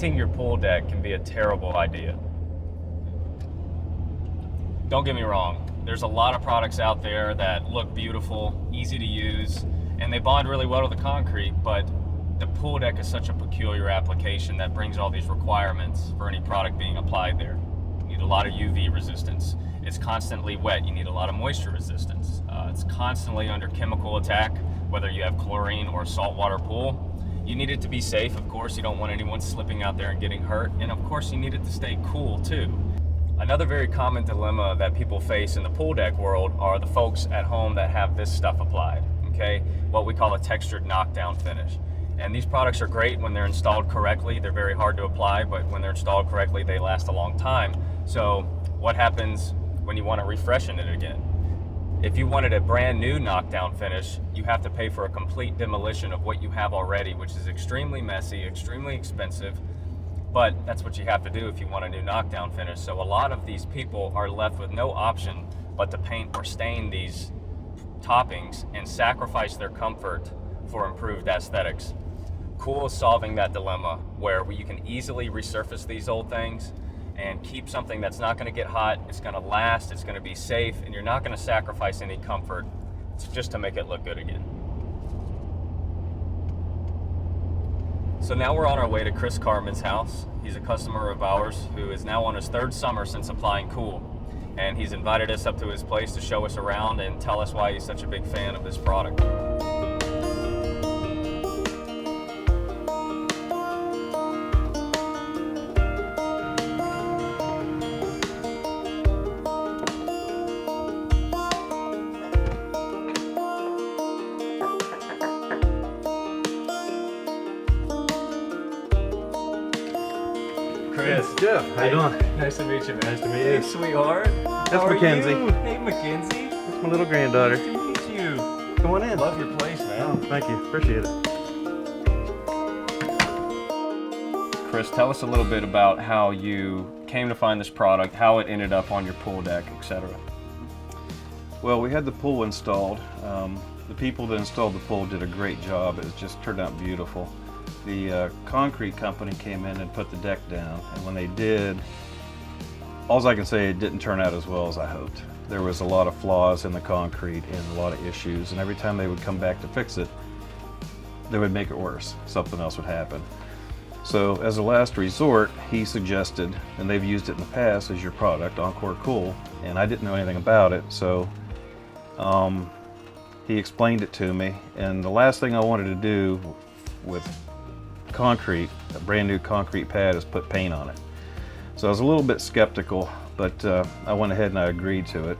painting your pool deck can be a terrible idea. Don't get me wrong, there's a lot of products out there that look beautiful, easy to use, and they bond really well to the concrete, but the pool deck is such a peculiar application that brings all these requirements for any product being applied there. You need a lot of UV resistance. It's constantly wet. You need a lot of moisture resistance. It's constantly under chemical attack, whether you have chlorine or saltwater pool. You need it to be safe, of course. You don't want anyone slipping out there and getting hurt. And of course, you need it to stay cool too. Another very common dilemma that people face in the pool deck world are the folks at home that have this stuff applied, okay? What we call a textured knockdown finish. And these products are great when they're installed correctly. They're very hard to apply, but when they're installed correctly, they last a long time. So what happens when you want to refreshen it again? If you wanted a brand new knockdown finish, you have to pay for a complete demolition of what you have already, which is extremely messy, extremely expensive, but that's what you have to do if you want a new knockdown finish. So a lot of these people are left with no option but to paint or stain these toppings and sacrifice their comfort for improved aesthetics. Cool is solving that dilemma where you can easily resurface these old things and keep something that's not going to get hot, it's going to last, it's going to be safe, and you're not going to sacrifice any comfort just to make it look good again. So now we're on our way to Chris Carman's house. He's a customer of ours who is now on his third summer since applying Cool. And he's invited us up to his place to show us around and tell us why he's such a big fan of this product. Chris. Jeff, how you doing? Nice to meet you, man. Nice to meet Hey, you. sweetheart. That's How are Mackenzie. you? Hey, Mackenzie. That's my little granddaughter. Nice to meet you. Come on in. Love your place, Oh, man. thank you. Appreciate it. Chris, tell us a little bit about how you came to find this product, how it ended up on your pool deck, etc. Well, we had the pool installed. The people that installed the pool did a great job. It just turned out beautiful. The concrete company came in and put the deck down, and when they did, all I can say, it didn't turn out as well as I hoped. There was a lot of flaws in the concrete and a lot of issues, and every time they would come back to fix it, they would make it worse. Something else would happen. So as a last resort, he suggested, and they've used it in the past, as your product, Encore Cool, and I didn't know anything about it, so he explained it to me, and the last thing I wanted to do with concrete, a brand new concrete pad, is put paint on it. So I was a little bit skeptical, but I went ahead and I agreed to it.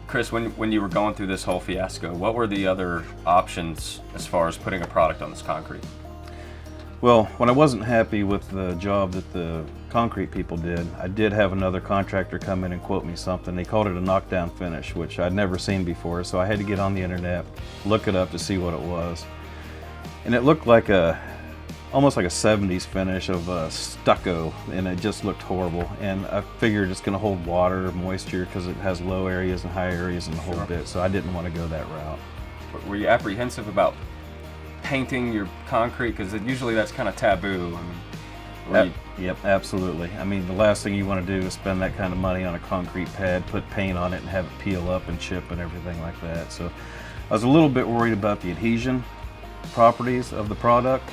Chris, when you were going through this whole fiasco, what were the other options as far as putting a product on this concrete? Well, when I wasn't happy with the job that the concrete people did, I did have another contractor come in and quote me something. They called it a knockdown finish, which I'd never seen before, so I had to get on the internet, look it up to see what it was. And it looked like almost like a 70s finish of stucco, and it just looked horrible. And I figured it's going to hold water, moisture, because it has low areas and high areas and the whole bit, so I didn't want to go that route. Were you apprehensive about painting your concrete? Because usually that's kind of taboo. Yep, absolutely. I mean, the last thing you want to do is spend that kind of money on a concrete pad, put paint on it, and have it peel up and chip and everything like that. So I was a little bit worried about the adhesion properties of the product.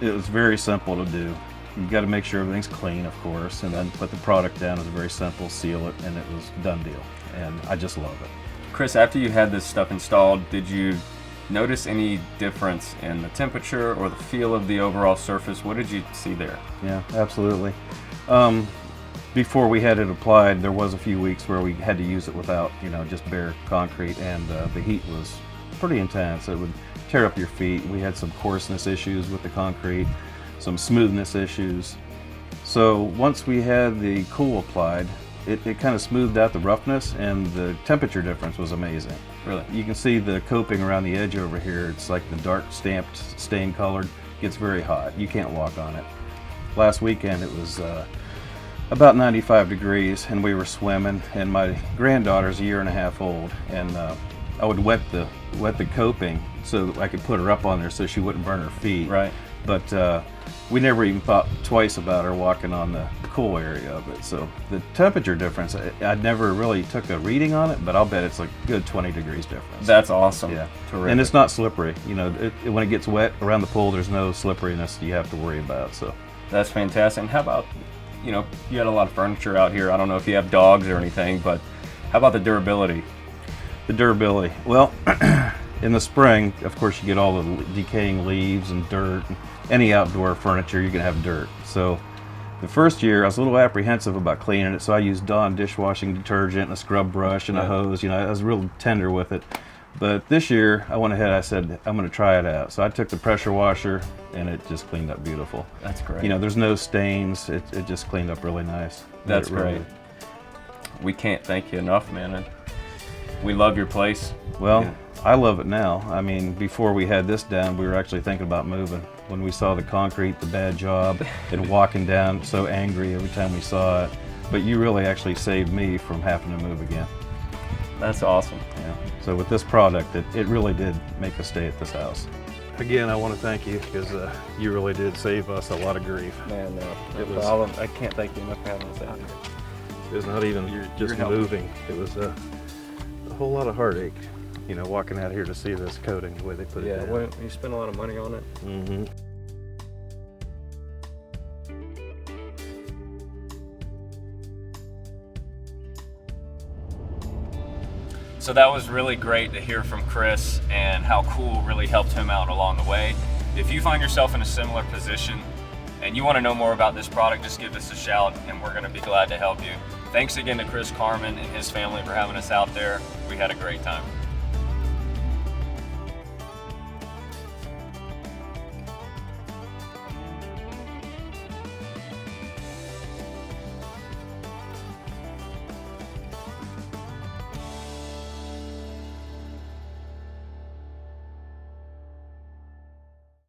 It was very simple to do. You got to make sure everything's clean, of course, and then put the product down. It was very simple, seal it, and it was done deal. And I just love it. Chris, after you had this stuff installed, did you notice any difference in the temperature or the feel of the overall surface? What did you see there? Yeah, absolutely. Before we had it applied, there was a few weeks where we had to use it without, just bare concrete, and the heat was pretty intense. It would tear up your feet. We had some coarseness issues with the concrete, some smoothness issues. So once we had the Cool applied, it kind of smoothed out the roughness, and the temperature difference was amazing. Really? You can see the coping around the edge over here. It's like the dark stamped, stain colored. It gets very hot. You can't walk on it. Last weekend it was about 95 degrees, and we were swimming, and my granddaughter's a year and a half old, and I would wet the coping so that I could put her up on there so she wouldn't burn her feet. Right. but we never even thought twice about her walking on the cool area of it. So the temperature difference, I never really took a reading on it, but I'll bet it's like good 20 degrees difference. That's awesome. Yeah, Terrific. and it's not slippery. You know, when it gets wet around the pool, there's no slipperiness you have to worry about. So That's fantastic. And how about, you know, you had a lot of furniture out here. I don't know if you have dogs or anything, but how about the durability? the durability. Well, in the spring, of course, you get all the decaying leaves and dirt. Any outdoor furniture, you're gonna have dirt. So the first year, I was a little apprehensive about cleaning it, so I used Dawn dishwashing detergent and a scrub brush and a hose. You know, I was real tender with it. But this year, I went ahead, I said, I'm gonna try it out. So I took the pressure washer, and it just cleaned up beautiful. That's great. You know, there's no stains. It just cleaned up really nice. That's It really great. We can't thank you enough, man. And we love your place. Well, Yeah. I love it now. I mean, before we had this down, we were actually thinking about moving. When we saw the concrete, the bad job, and walking down so angry every time we saw it. But you really actually saved me from having to move again. That's awesome. Yeah. So with this product, it really did make us stay at this house. Again, I want to thank you because you really did save us a lot of grief. Man, It was- I can't thank you enough for having us out here. It was not even just helping. moving. It was a whole lot of heartache, you know, walking out here to see this coating, the way they put it Yeah, down. well, you spend a lot of money on it. Mm-hmm. So that was really great to hear from Chris and how Cool really helped him out along the way. If you find yourself in a similar position and you want to know more about this product, just give us a shout and we're going to be glad to help you. Thanks again to Chris Carman and his family for having us out there. We had a great time.